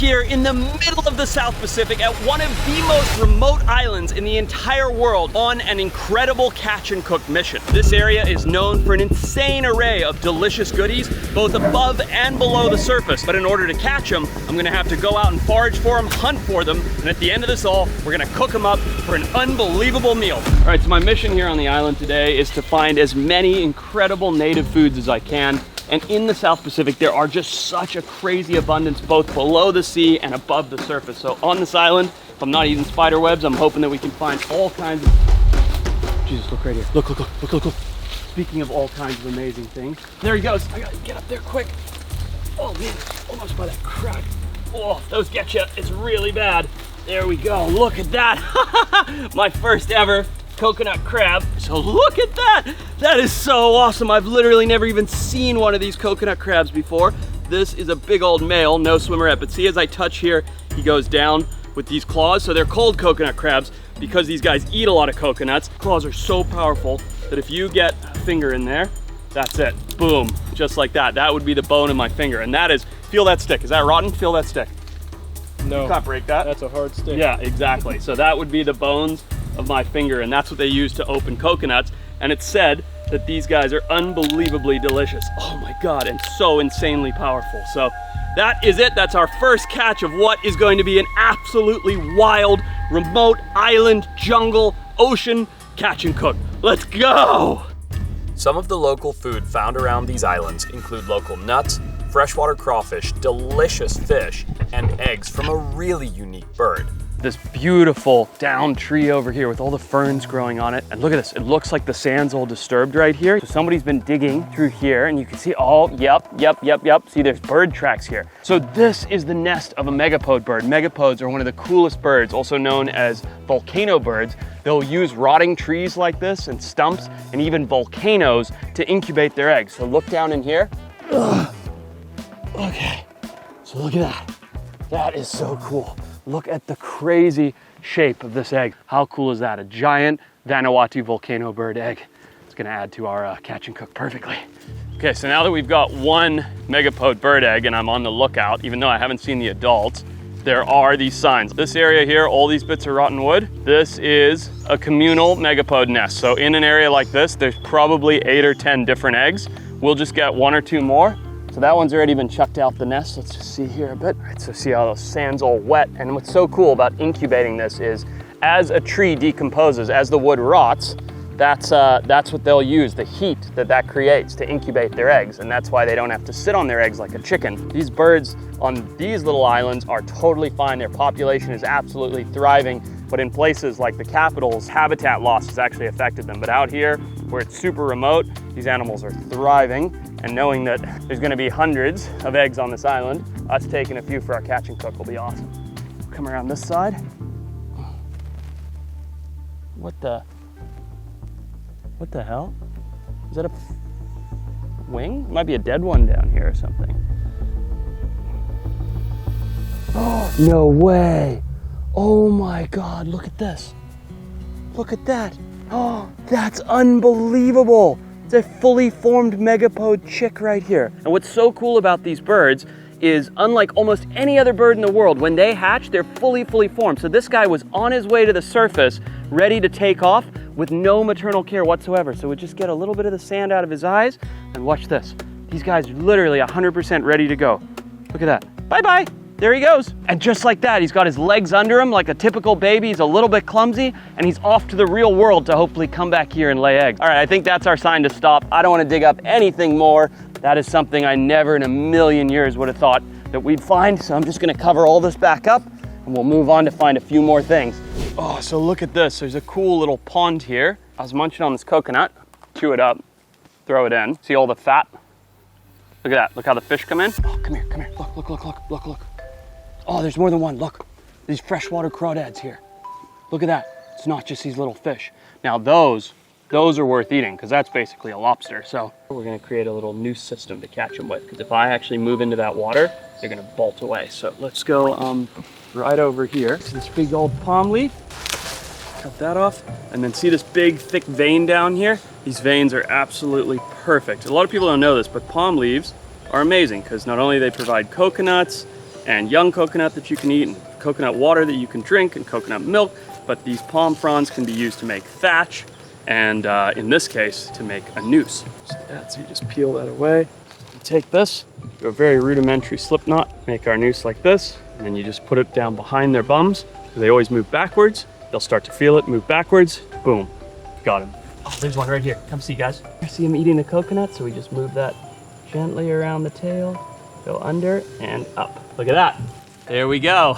here in the middle of the South Pacific at one of the most remote islands in the entire world on an incredible catch and cook mission. This area is known for an insane array of delicious goodies, both above and below the surface. But in order to catch them, I'm gonna have to go out and forage for them, hunt for them, and at the end of this all, we're gonna cook them up for an unbelievable meal. All right, so my mission here on the island today is to find as many incredible native foods as I can. And in the South Pacific, there are just such a crazy abundance both below the sea and above the surface. So on this island, if I'm not eating spider webs, I'm hoping that we can find all kinds of... Jesus, look right here. Look, look, look, look, look, look. Speaking of all kinds of amazing things. There he goes. I gotta get up there quick. Oh man, almost by that crack. Oh, those get you. It's really bad. There we go. Look at that. My first ever coconut crab. So look at that. That is so awesome. I've literally never even seen one of these coconut crabs before. This is a big old male, no swimmerette, but see as I touch here, he goes down with these claws. So they're called coconut crabs because these guys eat a lot of coconuts. Claws are so powerful that if you get a finger in there, that's it. Boom, just like that. That would be the bone in my finger. And that is, feel that stick. Is that rotten? Feel that stick. No. You can't break that. That's a hard stick. Yeah, exactly. So that would be the bones of my finger, and that's what they use to open coconuts. And it's said that these guys are unbelievably delicious. Oh my God, and so insanely powerful. So that is it. That's our first catch of what is going to be an absolutely wild, remote island, jungle, ocean catch and cook. Let's go. Some of the local food found around these islands include local nuts, freshwater crawfish, delicious fish, and eggs from a really unique bird. This beautiful down tree over here with all the ferns growing on it. And look at this, it looks like the sand's all disturbed right here. So somebody's been digging through here and you can see, oh, yep. See, there's bird tracks here. So this is the nest of a megapode bird. Megapodes are one of the coolest birds, also known as volcano birds. They'll use rotting trees like this and stumps and even volcanoes to incubate their eggs. So look down in here. Ugh. Okay, so look at that. That is so cool. Look at the crazy shape of this egg. How cool is that? A giant Vanuatu volcano bird egg. It's gonna add to our catch and cook perfectly. Okay, so now that we've got one megapode bird egg and I'm on the lookout, even though I haven't seen the adults, there are these signs. This area here, all these bits of rotten wood, this is a communal megapode nest. So in an area like this, there's probably 8 or 10 different eggs. We'll just get 1 or 2 more. So that one's already been chucked out the nest. Let's just see here a bit. All right, so see how the sand's all wet. And what's so cool about incubating this is as a tree decomposes, as the wood rots, that's what they'll use, the heat that creates to incubate their eggs. And that's why they don't have to sit on their eggs like a chicken. These birds on these little islands are totally fine. Their population is absolutely thriving. But in places like the capitals, habitat loss has actually affected them. But out here, where it's super remote, these animals are thriving. And knowing that there's gonna be hundreds of eggs on this island, us taking a few for our catch and cook will be awesome. Come around this side. What the hell? Is that a wing? It might be a dead one down here or something. Oh, no way. Oh my God, look at this. Look at that. Oh, that's unbelievable. It's a fully formed megapode chick right here. And what's so cool about these birds is unlike almost any other bird in the world, when they hatch, they're fully formed. So this guy was on his way to the surface, ready to take off with no maternal care whatsoever. So we'd just get a little bit of the sand out of his eyes and watch this. These guys are literally 100% ready to go. Look at that. Bye-bye. There he goes. And just like that, he's got his legs under him like a typical baby. He's a little bit clumsy and he's off to the real world to hopefully come back here and lay eggs. All right, I think that's our sign to stop. I don't want to dig up anything more. That is something I never in a million years would have thought that we'd find. So I'm just gonna cover all this back up and we'll move on to find a few more things. Oh, so look at this. There's a cool little pond here. I was munching on this coconut, chew it up, throw it in. See all the fat? Look at that. Look how the fish come in. Oh, come here. Look. Oh, there's more than one. Look, these freshwater crawdads here. Look at that. It's not just these little fish. Now those are worth eating because that's basically a lobster. So we're gonna create a little noose system to catch them with because if I actually move into that water, they're gonna bolt away. So let's go right over here to this big old palm leaf. Cut that off. And then see this big thick vein down here? These veins are absolutely perfect. A lot of people don't know this, but palm leaves are amazing because not only they provide coconuts, and young coconut that you can eat, and coconut water that you can drink, and coconut milk. But these palm fronds can be used to make thatch, and in this case, to make a noose. So you just peel that away. You take this, do a very rudimentary slip knot, make our noose like this, and then you just put it down behind their bums. They always move backwards. They'll start to feel it, move backwards, boom, got him. Oh, there's one right here. Come see, guys. You see him eating the coconut, so we just move that gently around the tail, go under and up. Look at that. There we go.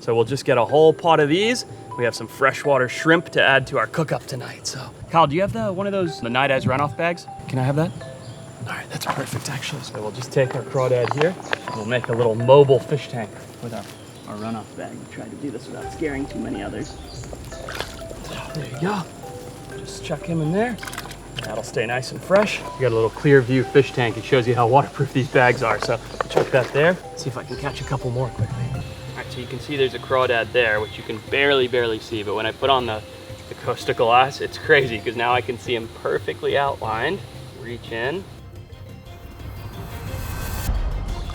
So we'll just get a whole pot of these. We have some freshwater shrimp to add to our cook-up tonight. So, Kyle, do you have one of those, the Night Eyes runoff bags? Can I have that? All right, that's perfect, actually. So we'll just take our crawdad here. We'll make a little mobile fish tank with our runoff bag. We try to do this without scaring too many others. There you go. Just chuck him in there. That'll stay nice and fresh. You got a little clear view fish tank. It shows you how waterproof these bags are. So chuck that there. See if I can catch a couple more quickly. All right, so you can see there's a crawdad there, which you can barely see. But when I put on the Costa glass, it's crazy because now I can see him perfectly outlined. Reach in.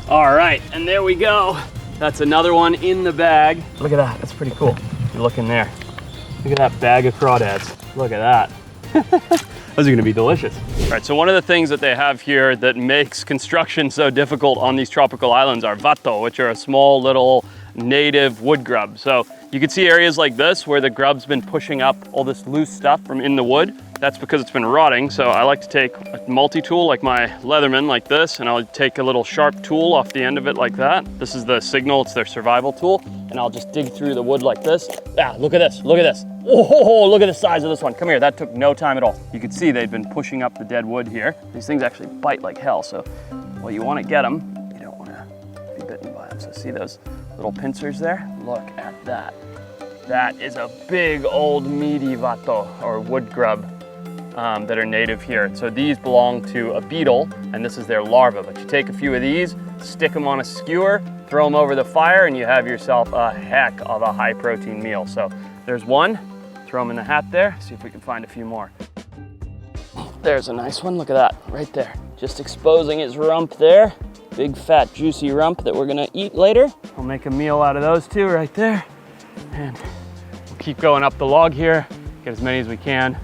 All right, and there we go. That's another one in the bag. Look at that, that's pretty cool. You look in there. Look at that bag of crawdads. Look at that. Those are gonna be delicious. All right, so one of the things that they have here that makes construction so difficult on these tropical islands are vato, which are a small little native wood grub. So you can see areas like this where the grub's been pushing up all this loose stuff from in the wood. That's because it's been rotting. So I like to take a multi-tool like my Leatherman like this, and I'll take a little sharp tool off the end of it like that. This is the signal, it's their survival tool. And I'll just dig through the wood like this. Ah, look at this, look at this. Oh, look at the size of this one. Come here, that took no time at all. You can see they've been pushing up the dead wood here. These things actually bite like hell. So while you wanna get them, you don't wanna be bitten by them. So see those little pincers there? Look at that. That is a big old meaty vato or wood grub that are native here. So these belong to a beetle, and this is their larva. But you take a few of these, stick them on a skewer, throw them over the fire, and you have yourself a heck of a high protein meal. So there's one, throw them in the hat there, see if we can find a few more. There's a nice one, look at that, right there. Just exposing his rump there. Big fat juicy rump that we're gonna eat later. We'll make a meal out of those two right there. And we'll keep going up the log here, get as many as we can,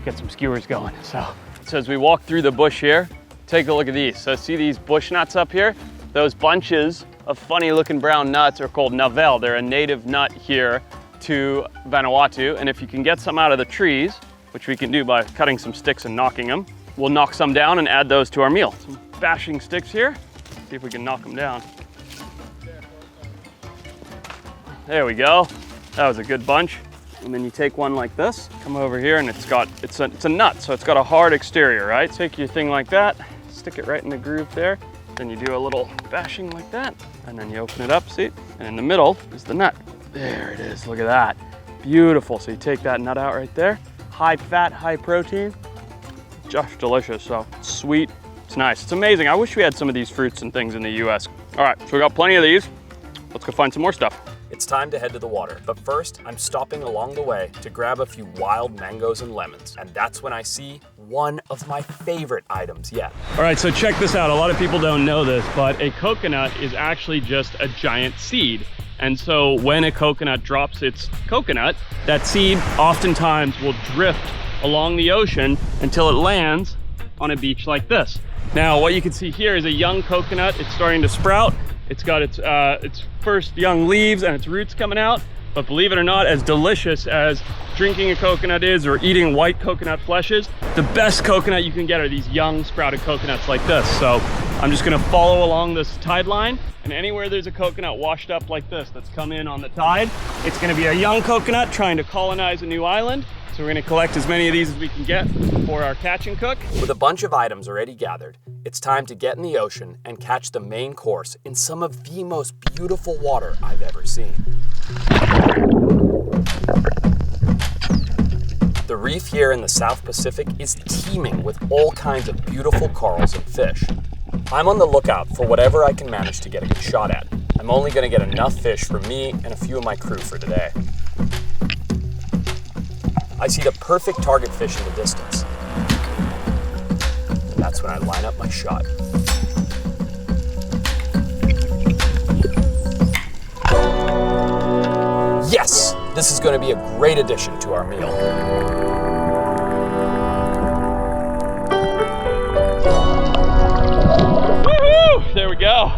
get some skewers going. So as we walk through the bush here, take a look at these. So see these bush nuts up here? Those bunches of funny looking brown nuts are called navel. They're a native nut here to Vanuatu. And if you can get some out of the trees, which we can do by cutting some sticks and knocking them, we'll knock some down and add those to our meal. Some bashing sticks here. See if we can knock them down. There we go. That was a good bunch. And then you take one like this, come over here, and it's a nut, so it's got a hard exterior, right? Take your thing like that, stick it right in the groove there. Then you do a little bashing like that, and then you open it up, see? And in the middle is the nut. There it is, look at that. Beautiful, so you take that nut out right there. High fat, high protein, just delicious. So it's sweet, it's nice, it's amazing. I wish we had some of these fruits and things in the US. All right, so we got plenty of these. Let's go find some more stuff. It's time to head to the water, but first I'm stopping along the way to grab a few wild mangoes and lemons, and that's when I see one of my favorite items yet. All right, so check this out. A lot of people don't know this, but a coconut is actually just a giant seed. And so when a coconut drops its coconut, that seed oftentimes will drift along the ocean until it lands on a beach like this. Now, what you can see here is a young coconut. It's starting to sprout. It's got its first young leaves and its roots coming out. But believe it or not, as delicious as drinking a coconut is or eating white coconut flesh is, the best coconut you can get are these young sprouted coconuts like this. So I'm just gonna follow along this tide line, and anywhere there's a coconut washed up like this that's come in on the tide, it's gonna be a young coconut trying to colonize a new island. So we're gonna collect as many of these as we can get for our catch and cook. With a bunch of items already gathered, it's time to get in the ocean and catch the main course in some of the most beautiful water I've ever seen. The reef here in the South Pacific is teeming with all kinds of beautiful corals and fish. I'm on the lookout for whatever I can manage to get a good shot at. I'm only gonna get enough fish for me and a few of my crew for today. I see the perfect target fish in the distance. And that's when I line up my shot. This is going to be a great addition to our meal. Woohoo! There we go.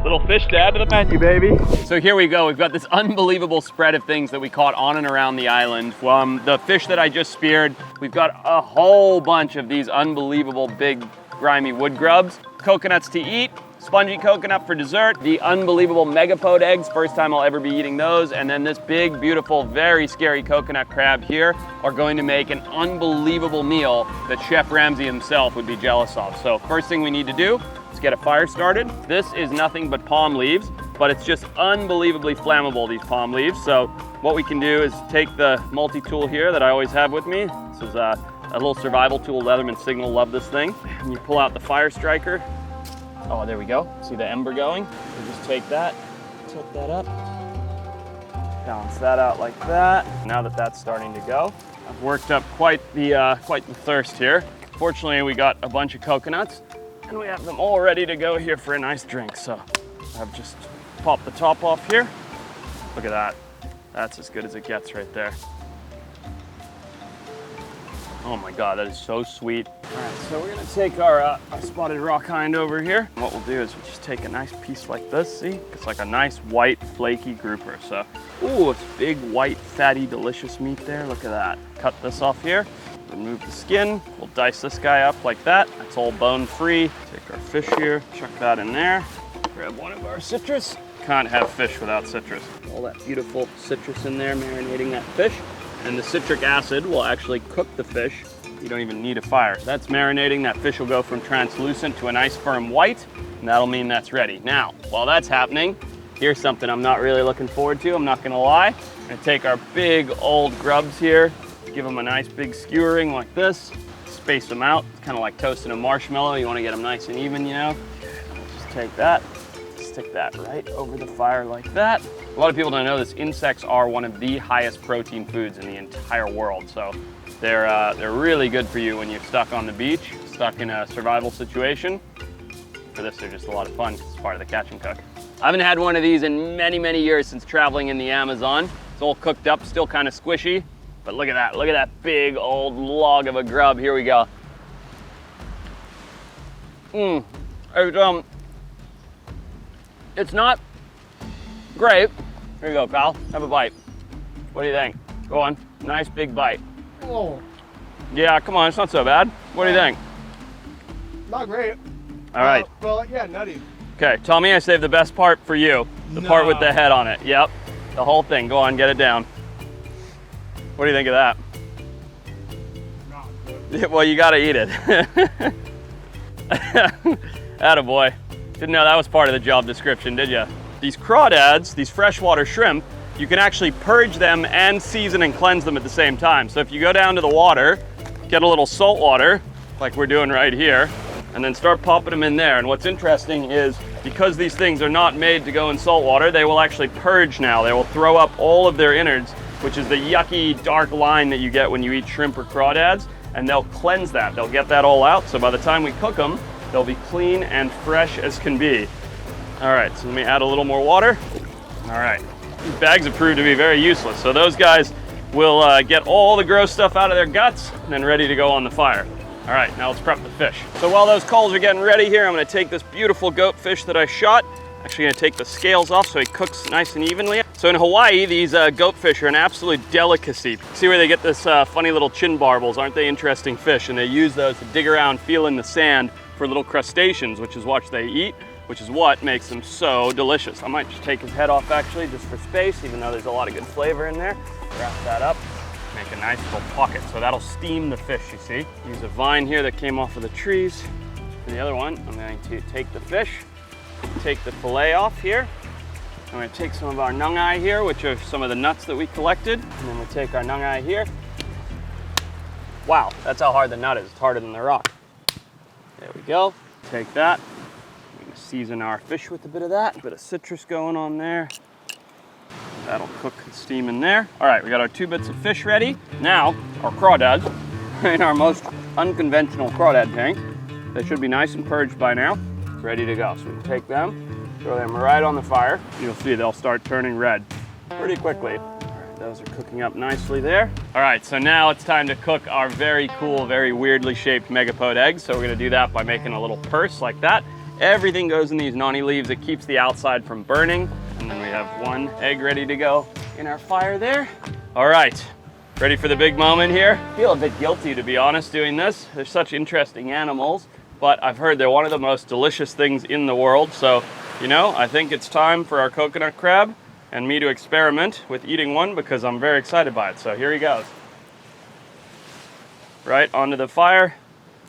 Little fish to add to the menu, baby. So here we go. We've got this unbelievable spread of things that we caught on and around the island. From the fish that I just speared, we've got a whole bunch of these unbelievable big grimy wood grubs, coconuts to eat, spongy coconut for dessert, the unbelievable megapode eggs, first time I'll ever be eating those, and then this big, beautiful, very scary coconut crab here are going to make an unbelievable meal that Chef Ramsay himself would be jealous of. So first thing we need to do is get a fire started. This is nothing but palm leaves, but it's just unbelievably flammable, these palm leaves. So what we can do is take the multi-tool here that I always have with me. This is a little survival tool, Leatherman Signal, love this thing. And you pull out the fire striker. Oh, there we go. See the ember going? You just take that, tilt that up, balance that out like that. Now that that's starting to go, I've worked up quite the thirst here. Fortunately, we got a bunch of coconuts and we have them all ready to go here for a nice drink. So I've just popped the top off here. Look at that. That's as good as it gets right there. Oh my God, that is so sweet. All right, so we're gonna take our spotted rock hind over here. And what we'll do is we'll just take a nice piece like this, see? It's like a nice white flaky grouper. So, ooh, it's big, white, fatty, delicious meat there. Look at that. Cut this off here, remove the skin. We'll dice this guy up like that. That's all bone free. Take our fish here, chuck that in there. Grab one of our citrus. Can't have fish without citrus. All that beautiful citrus in there, marinating that fish. And the citric acid will actually cook the fish. You don't even need a fire. That's marinating. That fish will go from translucent to a nice firm white, and that'll mean that's ready. Now, while that's happening, here's something I'm not really looking forward to, I'm not gonna lie. I'm gonna take our big old grubs here, give them a nice big skewering like this, space them out. It's kind of like toasting a marshmallow. You wanna get them nice and even, you know? Just take that, stick that right over the fire like that. A lot of people don't know this, insects are one of the highest protein foods in the entire world. So they're really good for you when you're stuck on the beach, stuck in a survival situation. For this, they're just a lot of fun. It's part of the catch and cook. I haven't had one of these in many, many years since traveling in the Amazon. It's all cooked up, still kind of squishy, but look at that big old log of a grub. Here we go. It's not great. Here you go, pal. Have a bite. What do you think? Go on. Nice big bite. Oh. Yeah, come on. It's not so bad. What do you think? Not great. All right. Well, yeah, nutty. Okay, Tommy, I saved the best part for you. The part with the head on it. Yep. The whole thing. Go on, get it down. What do you think of that? Not good. Well, you gotta eat it. Attaboy. Didn't know that was part of the job description, did you? These crawdads, these freshwater shrimp, you can actually purge them and season and cleanse them at the same time. So if you go down to the water, get a little salt water, like we're doing right here, and then start popping them in there. And what's interesting is, because these things are not made to go in salt water, they will actually purge now. They will throw up all of their innards, which is the yucky, dark line that you get when you eat shrimp or crawdads, and they'll cleanse that. They'll get that all out, so by the time we cook them, they'll be clean and fresh as can be. All right, so let me add a little more water. All right, these bags have proved to be very useless. So those guys will get all the gross stuff out of their guts and then ready to go on the fire. All right, now let's prep the fish. So while those coals are getting ready here, I'm gonna take this beautiful goat fish that I shot. Actually gonna take the scales off so he cooks nice and evenly. So in Hawaii, these goat fish are an absolute delicacy. See where they get this funny little chin barbels? Aren't they interesting fish? And they use those to dig around, feel in the sand for little crustaceans, which is what they eat, which is what makes them so delicious. I might just take his head off actually, just for space, even though there's a lot of good flavor in there. Wrap that up, make a nice little pocket. So that'll steam the fish, you see. Use a vine here that came off of the trees. For the other one, I'm going to take the fish, take the fillet off here. I'm going to take some of our nungai here, which are some of the nuts that we collected. And then we'll take our nungai here. Wow, that's how hard the nut is. It's harder than the rock. There we go. Take that. We're going to season our fish with a bit of that. A bit of citrus going on there. That'll cook and steam in there. All right, we got our 2 bits of fish ready. Now, our crawdads in our most unconventional crawdad tank. They should be nice and purged by now, ready to go. So we can take them, throw them right on the fire. You'll see they'll start turning red pretty quickly. Those are cooking up nicely there. All right, so now it's time to cook our very cool, very weirdly shaped megapode eggs. So we're gonna do that by making a little purse like that. Everything goes in these noni leaves. It keeps the outside from burning. And then we have one egg ready to go in our fire there. All right, ready for the big moment here? I feel a bit guilty, to be honest, doing this. They're such interesting animals, but I've heard they're one of the most delicious things in the world. So, you know, I think it's time for our coconut crab and me to experiment with eating one because I'm very excited by it. So here he goes. Right onto the fire.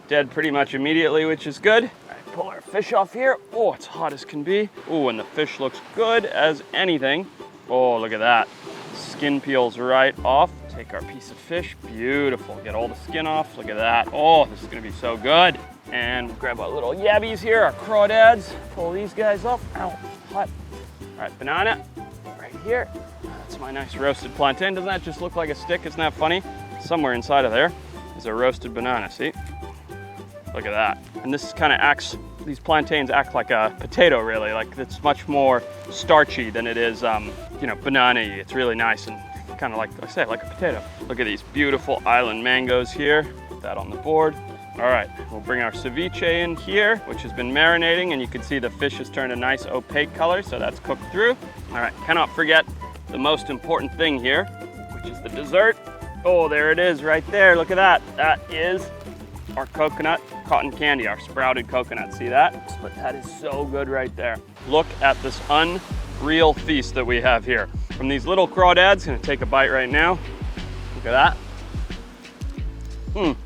Dead pretty much immediately, which is good. All right, pull our fish off here. Oh, it's hot as can be. Oh, and the fish looks good as anything. Oh, look at that. Skin peels right off. Take our piece of fish. Beautiful. Get all the skin off. Look at that. Oh, this is gonna be so good. And we'll grab our little yabbies here, our crawdads. Pull these guys off. Ow, hot. All right, banana right here. That's my nice roasted plantain. Doesn't that just look like a stick? Isn't that funny? Somewhere inside of there is a roasted banana, see? Look at that. And this kind of acts, these plantains act like a potato really, like it's much more starchy than it is, you know, banana-y. It's really nice and kind of like I say, like a potato. Look at these beautiful island mangoes here. Put that on the board. All right, we'll bring our ceviche in here, which has been marinating, and you can see the fish has turned a nice opaque color, so that's cooked through. All right, cannot forget the most important thing here, which is the dessert. Oh, there it is right there. Look at that. That is our coconut cotton candy, our sprouted coconut. See that? But that is so good right there. Look at this unreal feast that we have here. From these little crawdads, gonna take a bite right now. Look at that.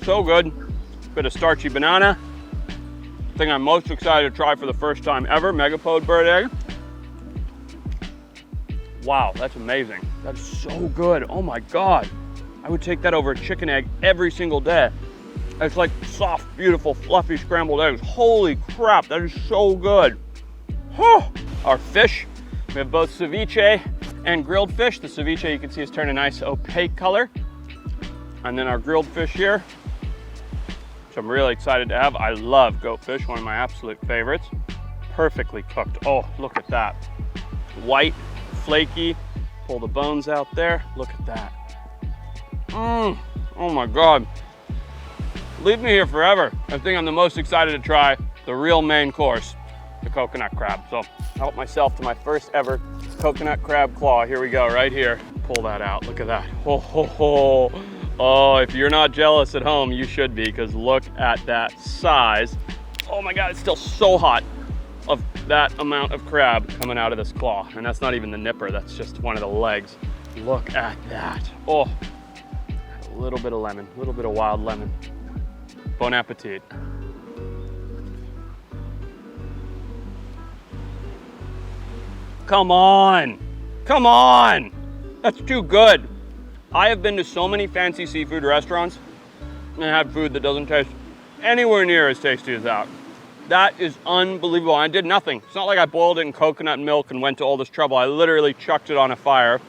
So good. Bit of starchy banana. Thing I'm most excited to try for the first time ever, megapode bird egg. Wow, that's amazing. That's so good. Oh my God. I would take that over a chicken egg every single day. It's like soft, beautiful, fluffy scrambled eggs. Holy crap, that is so good. Our fish, we have both ceviche and grilled fish. The ceviche you can see has turned a nice opaque color. And then our grilled fish here, which I'm really excited to have. I love goat fish, one of my absolute favorites. Perfectly cooked. Oh, look at that. White, flaky. Pull the bones out there. Look at that. Oh my God. Leave me here forever. I think I'm the most excited to try the real main course, the coconut crab. So help myself to my first ever coconut crab claw. Here we go, right here. Pull that out. Look at that. Oh, if you're not jealous at home, you should be, because look at that size. Oh my God, it's still so hot of that amount of crab coming out of this claw. And that's not even the nipper, that's just one of the legs. Look at that. Oh, a little bit of lemon, a little bit of wild lemon. Bon appetit. Come on, come on. That's too good. I have been to so many fancy seafood restaurants and had food that doesn't taste anywhere near as tasty as that. That is unbelievable. I did nothing. It's not like I boiled it in coconut milk and went to all this trouble. I literally chucked it on a fire.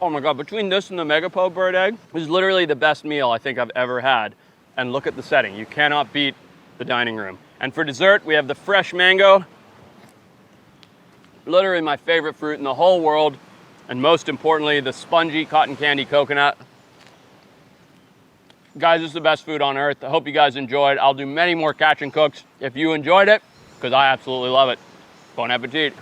Oh my God, between this and the megapode bird egg, this is literally the best meal I think I've ever had. And look at the setting. You cannot beat the dining room. And for dessert, we have the fresh mango. Literally my favorite fruit in the whole world. And most importantly, the spongy cotton candy coconut. Guys, this is the best food on earth. I hope you guys enjoyed. I'll do many more catch and cooks if you enjoyed it, because I absolutely love it. Bon appetit.